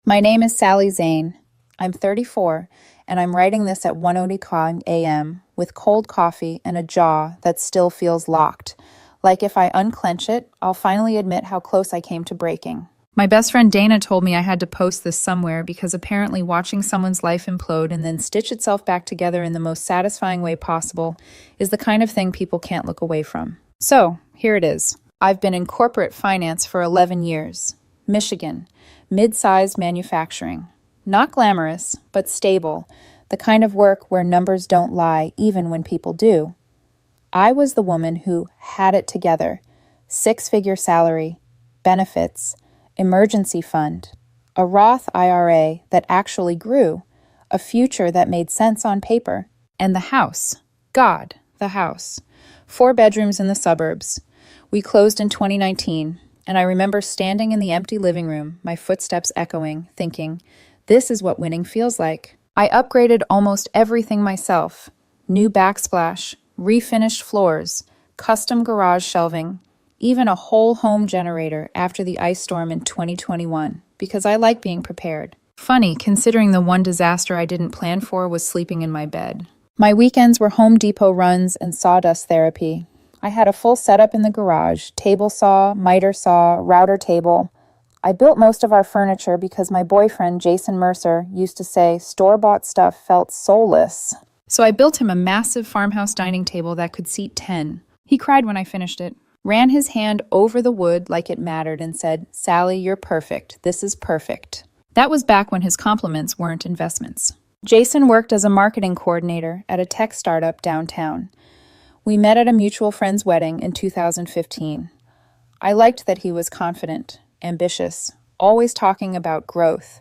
My name is Sally Zane. I'm 34, and I'm writing this at 1:05 a.m. with cold coffee and a jaw that still feels locked. Like if I unclench it, I'll finally admit how close I came to breaking. My best friend Dana told me I had to post this somewhere because apparently watching someone's life implode and then stitch itself back together in the most satisfying way possible is the kind of thing people can't look away from. So, here it is. I've been in corporate finance for 11 years. Michigan, mid-sized manufacturing. Not glamorous, but stable, the kind of work where numbers don't lie even when people do. I was the woman who had it together. 6-figure salary, benefits, emergency fund, a Roth IRA that actually grew, a future that made sense on paper, and the house. God, the house. 4 bedrooms in the suburbs. We closed in 2019, and I remember standing in the empty living room, my footsteps echoing, thinking, this is what winning feels like. I upgraded almost everything myself. New backsplash, refinished floors, custom garage shelving, even a whole home generator after the ice storm in 2021, because I like being prepared. Funny, considering the one disaster I didn't plan for was sleeping in my bed. My weekends were Home Depot runs and sawdust therapy. I had a full setup in the garage, table saw, miter saw, router table. I built most of our furniture because my boyfriend, Jason Mercer, used to say store-bought stuff felt soulless. So I built him a massive farmhouse dining table that could seat 10. He cried when I finished it, ran his hand over the wood like it mattered and said, Sally, you're perfect. This is perfect. That was back when his compliments weren't investments. Jason worked as a marketing coordinator at a tech startup downtown. We met at a mutual friend's wedding in 2015. I liked that he was confident, ambitious, always talking about growth.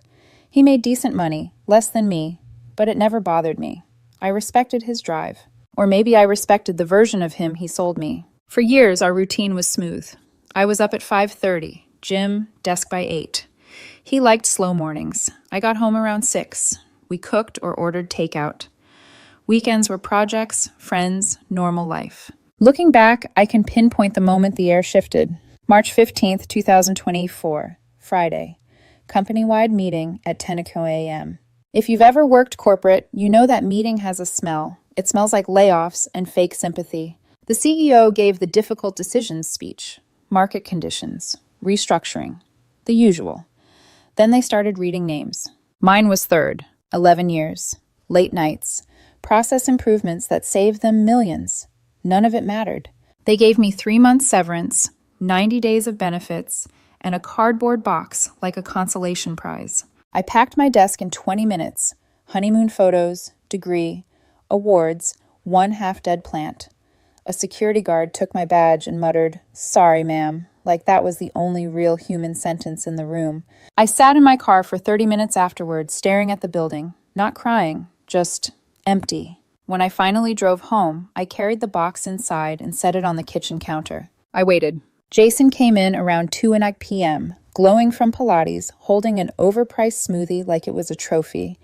He made decent money, less than me, but it never bothered me. I respected his drive. Or maybe I respected the version of him he sold me. For years, our routine was smooth. I was up at 5:30, gym, desk by 8. He liked slow mornings. I got home around 6. We cooked or ordered takeout. Weekends were projects, friends, normal life. Looking back, I can pinpoint the moment the air shifted. March 15th, 2024, Friday. Company-wide meeting at 10 a.m. If you've ever worked corporate, you know that meeting has a smell. It smells like layoffs and fake sympathy. The CEO gave the difficult decisions speech. Market conditions. Restructuring. The usual. Then they started reading names. Mine was third. 11 years. Late nights. Process improvements that saved them millions. None of it mattered. They gave me 3 months severance, 90 days of benefits, and a cardboard box like a consolation prize. I packed my desk in 20 minutes. Honeymoon photos, degree, awards, 1 half-dead plant. A security guard took my badge and muttered, "Sorry, ma'am," like that was the only real human sentence in the room. I sat in my car for 30 minutes afterwards, staring at the building, not crying, just empty. When I finally drove home, I carried the box inside and set it on the kitchen counter. I waited. Jason came in around 2 p.m., glowing from Pilates, holding an overpriced smoothie like it was a trophy.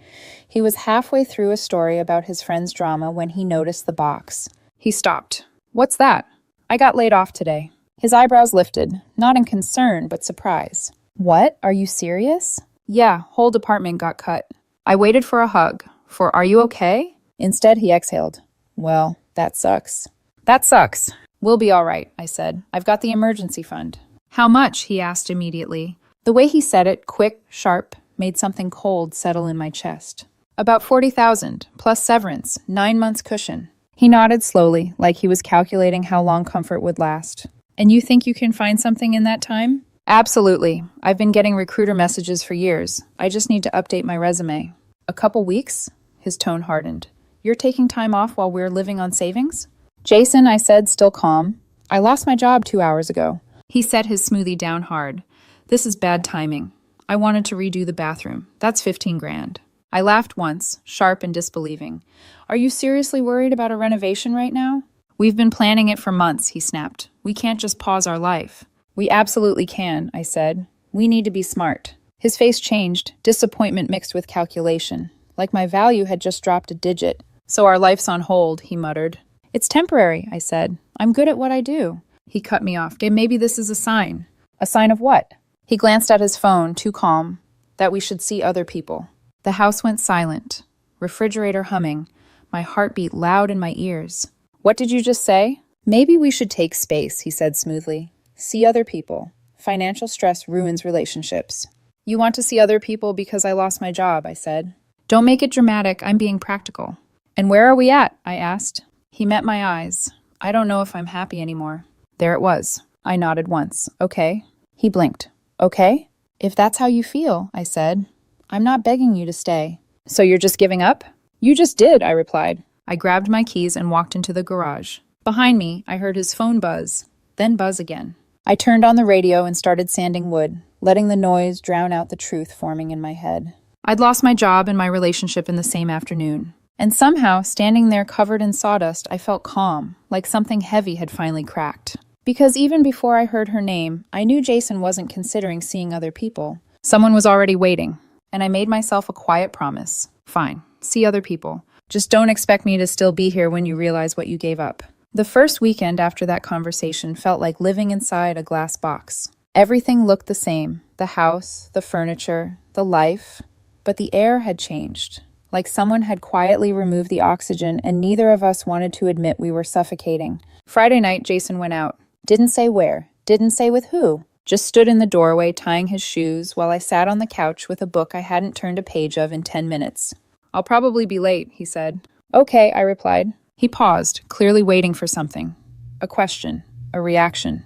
He was halfway through a story about his friend's drama when he noticed the box. He stopped. "What's that?" "I got laid off today." His eyebrows lifted, not in concern, but surprise. "What? Are you serious?" "Yeah, whole department got cut." I waited for a hug, for "Are you okay?" Instead, he exhaled. "Well, that sucks." "That sucks. We'll be all right," I said. "I've got the emergency fund." "How much?" he asked immediately. The way he said it, quick, sharp, made something cold settle in my chest. "About 40,000, plus severance, 9 months cushion." He nodded slowly, like he was calculating how long comfort would last. "And you think you can find something in that time?" "Absolutely. I've been getting recruiter messages for years. I just need to update my resume." "A couple weeks?" His tone hardened. "You're taking time off while we're living on savings?" "Jason," I said, still calm, "I lost my job 2 hours ago." He set his smoothie down hard. "This is bad timing. I wanted to redo the bathroom. That's 15 grand. I laughed once, sharp and disbelieving. "Are you seriously worried about a renovation right now?" "We've been planning it for months," he snapped. "We can't just pause our life." "We absolutely can," I said. "We need to be smart." His face changed, disappointment mixed with calculation, like my value had just dropped a digit. "So our life's on hold," he muttered. "It's temporary," I said. "I'm good at what I do." He cut me off. "Maybe this is a sign." "A sign of what?" He glanced at his phone, too calm. that we should see other people. The house went silent, refrigerator humming, my heartbeat loud in my ears. What did you just say? Maybe we should take space, he said smoothly. See other people. Financial stress ruins relationships. You want to see other people because I lost my job, I said. Don't make it dramatic, I'm being practical. And where are we at? I asked. He met my eyes. I don't know if I'm happy anymore. There it was. I nodded once. Okay. He blinked. Okay? If that's how you feel, I said. I'm not begging you to stay. So you're just giving up? You just did, I replied. I grabbed my keys and walked into the garage. Behind me, I heard his phone buzz, then buzz again. I turned on the radio and started sanding wood, letting the noise drown out the truth forming in my head. I'd lost my job and my relationship in the same afternoon. And somehow, standing there covered in sawdust, I felt calm, like something heavy had finally cracked. Because even before I heard her name, I knew Jason wasn't considering seeing other people. Someone was already waiting, and I made myself a quiet promise. Fine, see other people. Just don't expect me to still be here when you realize what you gave up. The first weekend after that conversation felt like living inside a glass box. Everything looked the same, the house, the furniture, the life, but the air had changed. Like someone had quietly removed the oxygen and neither of us wanted to admit we were suffocating. Friday night, Jason went out. Didn't say where, didn't say with who. Just stood in the doorway tying his shoes while I sat on the couch with a book I hadn't turned a page of in 10 minutes. I'll probably be late, he said. Okay, I replied. He paused, clearly waiting for something. A question, a reaction.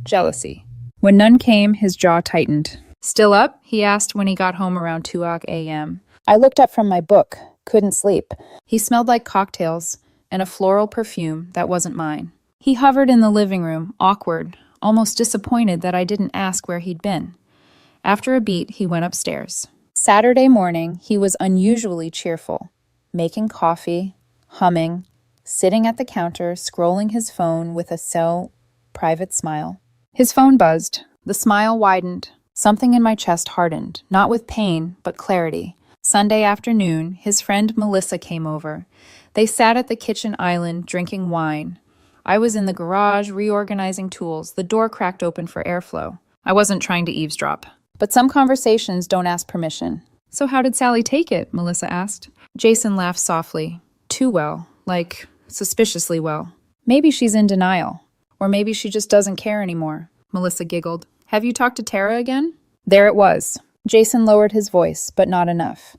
Jealousy. When none came, his jaw tightened. Still up? He asked when he got home around 2 a.m. I looked up from my book, couldn't sleep. He smelled like cocktails and a floral perfume that wasn't mine. He hovered in the living room, awkward, almost disappointed that I didn't ask where he'd been. After a beat, he went upstairs. Saturday morning, he was unusually cheerful, making coffee, humming, sitting at the counter, scrolling his phone with a so private smile. His phone buzzed. The smile widened. Something in my chest hardened, not with pain, but clarity. Sunday afternoon, his friend Melissa came over. They sat at the kitchen island, drinking wine. I was in the garage, reorganizing tools. The door cracked open for airflow. I wasn't trying to eavesdrop. But some conversations don't ask permission. So how did Sally take it? Melissa asked. Jason laughed softly. Too well. Like, suspiciously well. Maybe she's in denial. Or maybe she just doesn't care anymore. Melissa giggled. Have you talked to Tara again? There it was. Jason lowered his voice, but not enough.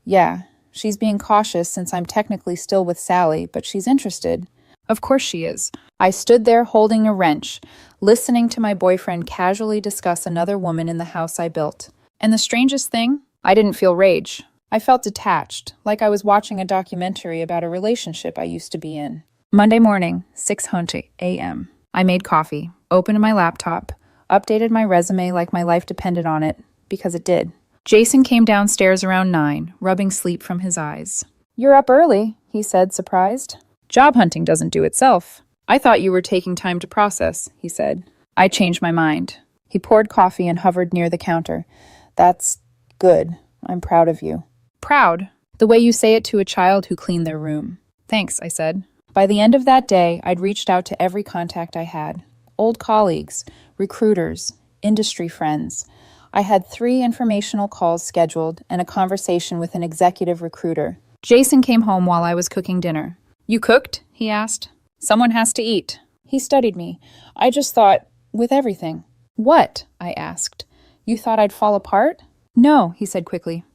Yeah, she's being cautious since I'm technically still with Sally, but she's interested. Of course she is. I stood there holding a wrench, listening to my boyfriend casually discuss another woman in the house I built. And the strangest thing, I didn't feel rage. I felt detached, like I was watching a documentary about a relationship I used to be in. Monday morning, 6:00 a.m. I made coffee, opened my laptop, updated my resume like my life depended on it, because it did. Jason came downstairs around 9, rubbing sleep from his eyes. You're up early, he said, surprised. Job hunting doesn't do itself. I thought you were taking time to process, he said. I changed my mind. He poured coffee and hovered near the counter. That's good. I'm proud of you. Proud? The way you say it to a child who cleaned their room. Thanks, I said. By the end of that day, I'd reached out to every contact I had. Old colleagues, recruiters, industry friends. I had 3 informational calls scheduled and a conversation with an executive recruiter. Jason came home while I was cooking dinner. You cooked? He asked. Someone has to eat. He studied me. I just thought, with everything. What? I asked. You thought I'd fall apart? No, he said quickly.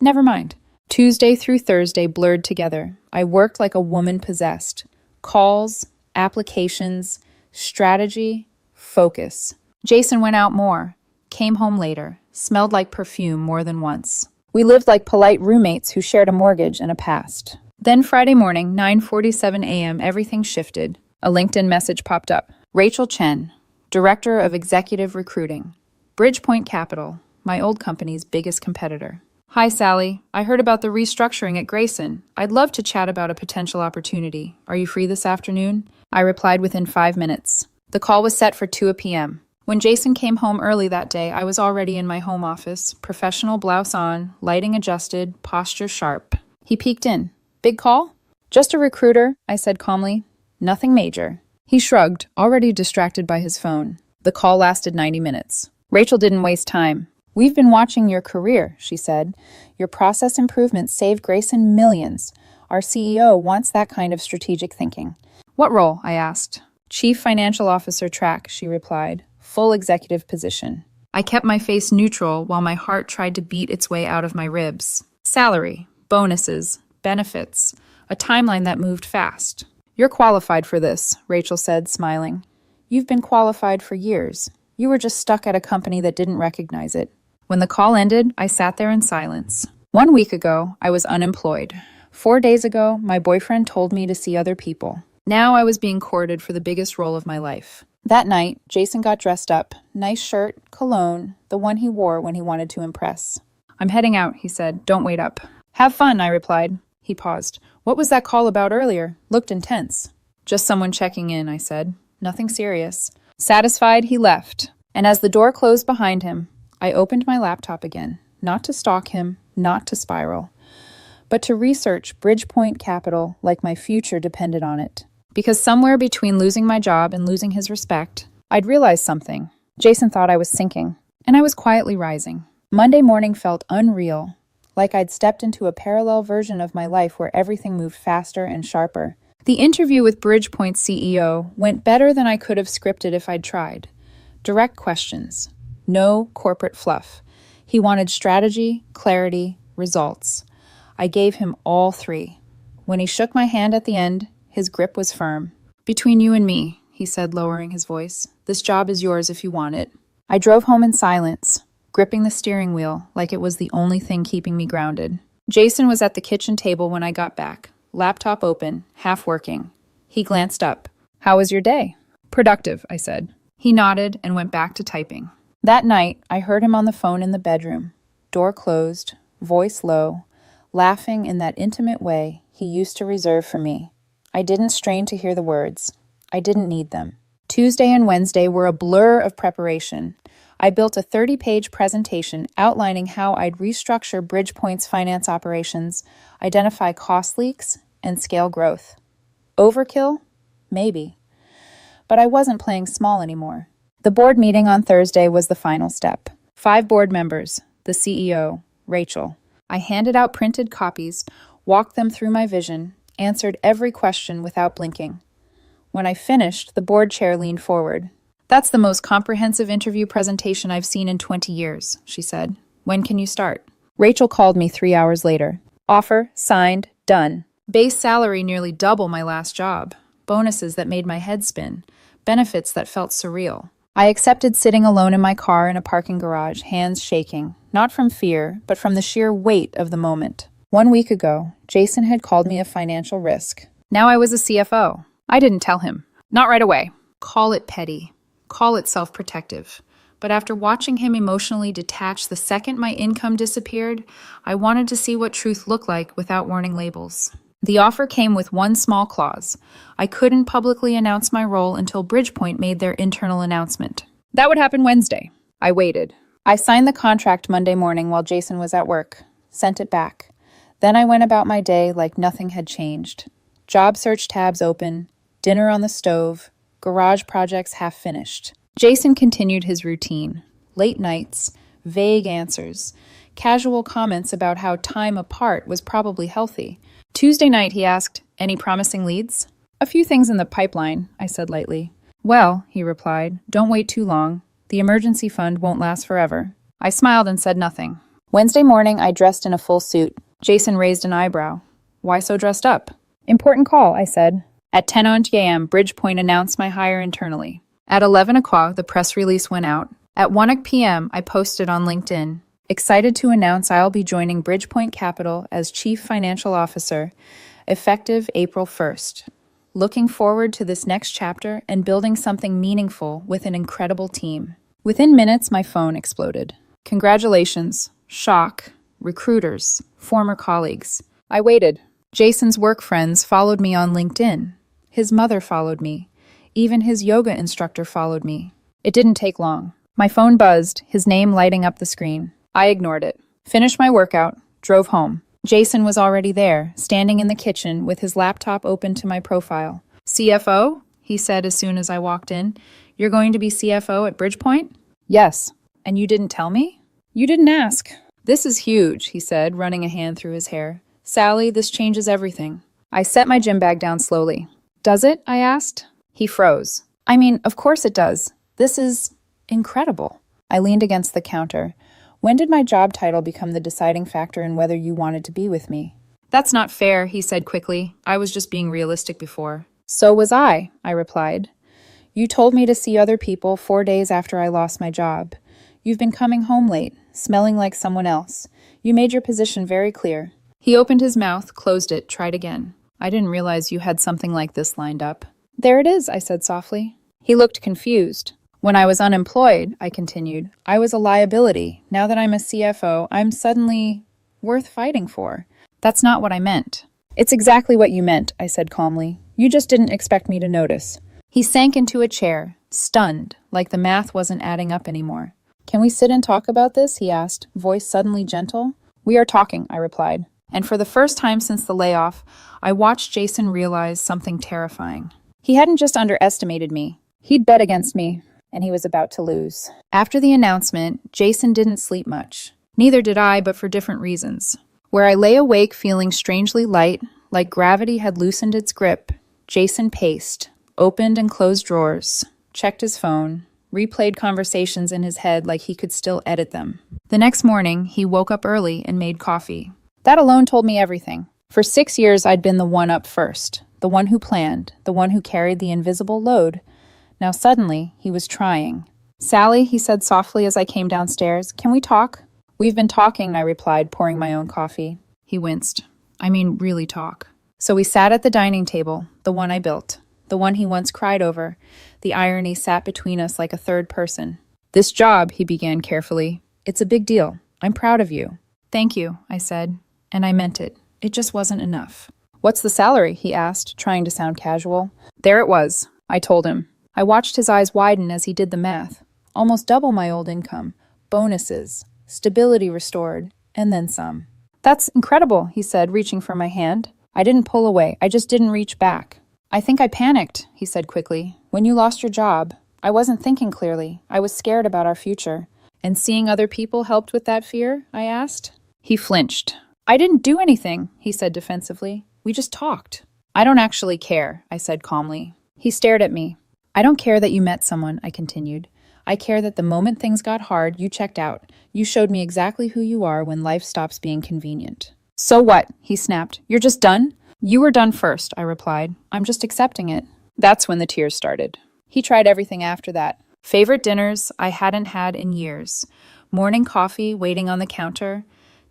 Never mind. Tuesday through Thursday blurred together. I worked like a woman possessed. Calls, applications, strategy, focus. Jason went out more, came home later, smelled like perfume more than once. We lived like polite roommates who shared a mortgage and a past. Then Friday morning, 9:47 a.m., everything shifted. A LinkedIn message popped up. Rachel Chen, Director of Executive Recruiting. Bridgepoint Capital, my old company's biggest competitor. Hi, Sally. I heard about the restructuring at Grayson. I'd love to chat about a potential opportunity. Are you free this afternoon? I replied within 5 minutes. The call was set for 2 p.m. When Jason came home early that day, I was already in my home office, professional blouse on, lighting adjusted, posture sharp. He peeked in. Big call? Just a recruiter, I said calmly. Nothing major. He shrugged, already distracted by his phone. The call lasted 90 minutes. Rachel didn't waste time. We've been watching your career, she said. Your process improvements saved Grayson millions. Our CEO wants that kind of strategic thinking. What role? I asked. Chief Financial Officer track, she replied. Full executive position. I kept my face neutral while my heart tried to beat its way out of my ribs. Salary, bonuses, benefits, a timeline that moved fast. You're qualified for this, Rachel said, smiling. You've been qualified for years. You were just stuck at a company that didn't recognize it. When the call ended, I sat there in silence. 1 week ago, I was unemployed. 4 days ago, my boyfriend told me to see other people. Now I was being courted for the biggest role of my life. That night, Jason got dressed up. Nice shirt, cologne, the one he wore when he wanted to impress. I'm heading out, he said. Don't wait up. Have fun, I replied. He paused. What was that call about earlier? Looked intense. Just someone checking in, I said. Nothing serious. Satisfied, he left. And as the door closed behind him, I opened my laptop again, not to stalk him, not to spiral, but to research Bridgepoint Capital like my future depended on it. Because somewhere between losing my job and losing his respect, I'd realized something. Jason thought I was sinking, and I was quietly rising. Monday morning felt unreal, like I'd stepped into a parallel version of my life where everything moved faster and sharper. The interview with Bridgepoint's CEO went better than I could have scripted if I'd tried. Direct questions. No corporate fluff. He wanted strategy, clarity, results. I gave him all three. When he shook my hand at the end, his grip was firm. Between you and me, he said, lowering his voice, this job is yours if you want it. I drove home in silence, gripping the steering wheel like it was the only thing keeping me grounded. Jason was at the kitchen table when I got back, laptop open, half working. He glanced up. How was your day? Productive, I said. He nodded and went back to typing. That night, I heard him on the phone in the bedroom, door closed, voice low, laughing in that intimate way he used to reserve for me. I didn't strain to hear the words. I didn't need them. Tuesday and Wednesday were a blur of preparation. I built a 30-page presentation outlining how I'd restructure Bridgepoint's finance operations, identify cost leaks, and scale growth. Overkill? Maybe. But I wasn't playing small anymore. The board meeting on Thursday was the final step. 5 board members, the CEO, Rachel. I handed out printed copies, walked them through my vision, answered every question without blinking. When I finished, the board chair leaned forward. That's the most comprehensive interview presentation I've seen in 20 years, she said. When can you start? Rachel called me 3 hours later. Offer, signed, done. Base salary nearly double my last job. Bonuses that made my head spin. Benefits that felt surreal. I accepted sitting alone in my car in a parking garage, hands shaking, not from fear, but from the sheer weight of the moment. 1 week ago, Jason had called me a financial risk. Now I was a CFO. I didn't tell him. Not right away. Call it petty. Call it self-protective. But after watching him emotionally detach the second my income disappeared, I wanted to see what truth looked like without warning labels. The offer came with one small clause. I couldn't publicly announce my role until Bridgepoint made their internal announcement. That would happen Wednesday. I waited. I signed the contract Monday morning while Jason was at work. Sent it back. Then I went about my day like nothing had changed. Job search tabs open, dinner on the stove, garage projects half finished. Jason continued his routine. Late nights, vague answers, casual comments about how time apart was probably healthy. Tuesday night, he asked, any promising leads? A few things in the pipeline, I said lightly. Well, he replied, don't wait too long. The emergency fund won't last forever. I smiled and said nothing. Wednesday morning, I dressed in a full suit. Jason raised an eyebrow. Why so dressed up? Important call, I said. At 10 a.m., Bridgepoint announced my hire internally. At 11 o'clock, the press release went out. At 1 p.m., I posted on LinkedIn, excited to announce I'll be joining Bridgepoint Capital as Chief Financial Officer, effective April 1st. Looking forward to this next chapter and building something meaningful with an incredible team. Within minutes, my phone exploded. Congratulations, shock, recruiters, former colleagues. I waited. Jason's work friends followed me on LinkedIn. His mother followed me. Even his yoga instructor followed me. It didn't take long. My phone buzzed, his name lighting up the screen. I ignored it. Finished my workout, drove home. Jason was already there, standing in the kitchen with his laptop open to my profile. CFO? He said as soon as I walked in. You're going to be CFO at Bridgepoint? Yes. And you didn't tell me? You didn't ask. This is huge, he said, running a hand through his hair. Sally, this changes everything. I set my gym bag down slowly. Does it? I asked. He froze. I mean, of course it does. This is incredible. I leaned against the counter. When did my job title become the deciding factor in whether you wanted to be with me? That's not fair, he said quickly. I was just being realistic before. So was I replied. You told me to see other people 4 days after I lost my job. You've been coming home late, smelling like someone else. You made your position very clear. He opened his mouth, closed it, tried again. I didn't realize you had something like this lined up. There it is, I said softly. He looked confused. When I was unemployed, I continued, I was a liability. Now that I'm a CFO, I'm suddenly worth fighting for. That's not what I meant. It's exactly what you meant, I said calmly. You just didn't expect me to notice. He sank into a chair, stunned, like the math wasn't adding up anymore. Can we sit and talk about this? He asked, voice suddenly gentle. We are talking, I replied. And for the first time since the layoff, I watched Jason realize something terrifying. He hadn't just underestimated me. He'd bet against me, and he was about to lose. After the announcement, Jason didn't sleep much. Neither did I, but for different reasons. Where I lay awake feeling strangely light, like gravity had loosened its grip, Jason paced, opened and closed drawers, checked his phone, replayed conversations in his head like he could still edit them. The next morning, he woke up early and made coffee. That alone told me everything. For 6 years, I'd been the one up first, the one who planned, the one who carried the invisible load. Now suddenly, he was trying. Sally, he said softly as I came downstairs, can we talk? We've been talking, I replied, pouring my own coffee. He winced. I mean, really talk. So we sat at the dining table, the one I built, the one he once cried over. The irony sat between us like a third person. This job, he began carefully, it's a big deal. I'm proud of you. Thank you, I said, and I meant it. It just wasn't enough. What's the salary? He asked, trying to sound casual. There it was, I told him. I watched his eyes widen as he did the math. Almost double my old income. Bonuses. Stability restored. And then some. That's incredible, he said, reaching for my hand. I didn't pull away. I just didn't reach back. I think I panicked, he said quickly. When you lost your job, I wasn't thinking clearly. I was scared about our future. And seeing other people helped with that fear? I asked. He flinched. I didn't do anything, he said defensively. We just talked. I don't actually care, I said calmly. He stared at me. I don't care that you met someone, I continued. I care that the moment things got hard, you checked out. You showed me exactly who you are when life stops being convenient. So what? He snapped. You're just done? You were done first, I replied. I'm just accepting it. That's when the tears started. He tried everything after that. Favorite dinners I hadn't had in years. Morning coffee waiting on the counter.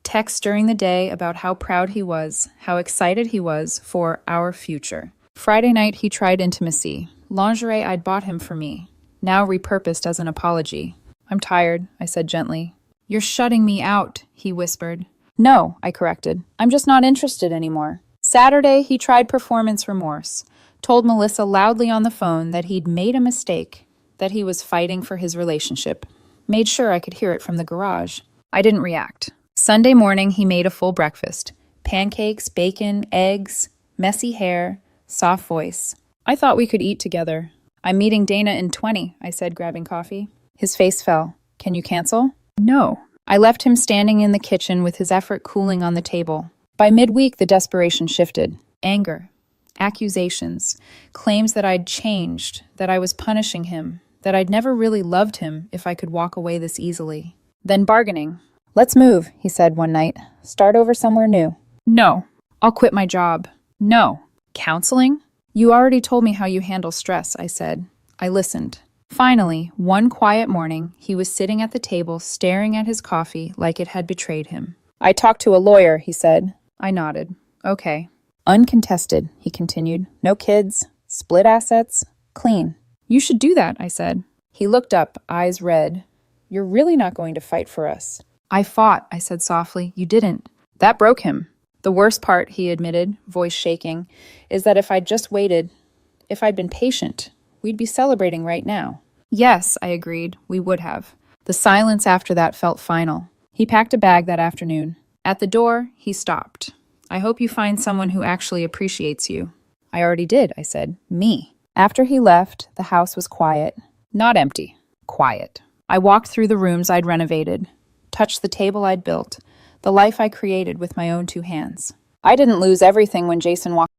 Texts during the day about how proud he was, how excited he was for our future. Friday night he tried intimacy. Lingerie I'd bought him for me, now repurposed as an apology. I'm tired, I said gently. You're shutting me out, he whispered. No, I corrected. I'm just not interested anymore. Saturday, he tried performance remorse, told Melissa loudly on the phone that he'd made a mistake, that he was fighting for his relationship. Made sure I could hear it from the garage. I didn't react. Sunday morning, he made a full breakfast. Pancakes, bacon, eggs, messy hair, soft voice. I thought we could eat together. I'm meeting Dana in 20, I said, grabbing coffee. His face fell. Can you cancel? No. I left him standing in the kitchen with his effort cooling on the table. By midweek, the desperation shifted. Anger, accusations, claims that I'd changed, that I was punishing him, that I'd never really loved him if I could walk away this easily. Then bargaining. Let's move, he said one night. Start over somewhere new. No. I'll quit my job. No. Counseling? You already told me how you handle stress, I said. I listened. Finally, one quiet morning, he was sitting at the table staring at his coffee like it had betrayed him. I talked to a lawyer, he said. I nodded. Okay. Uncontested, he continued. No kids. Split assets. Clean. You should do that, I said. He looked up, eyes red. You're really not going to fight for us. I fought, I said softly. You didn't. That broke him. The worst part, he admitted, voice shaking, is that if I'd just waited, if I'd been patient, we'd be celebrating right now. Yes, I agreed, we would have. The silence after that felt final. He packed a bag that afternoon. At the door, he stopped. I hope you find someone who actually appreciates you. I already did, I said. Me. After he left, the house was quiet. Not empty. Quiet. I walked through the rooms I'd renovated. touch the table I'd built, the life I created with my own two hands. I didn't lose everything when Jason walked.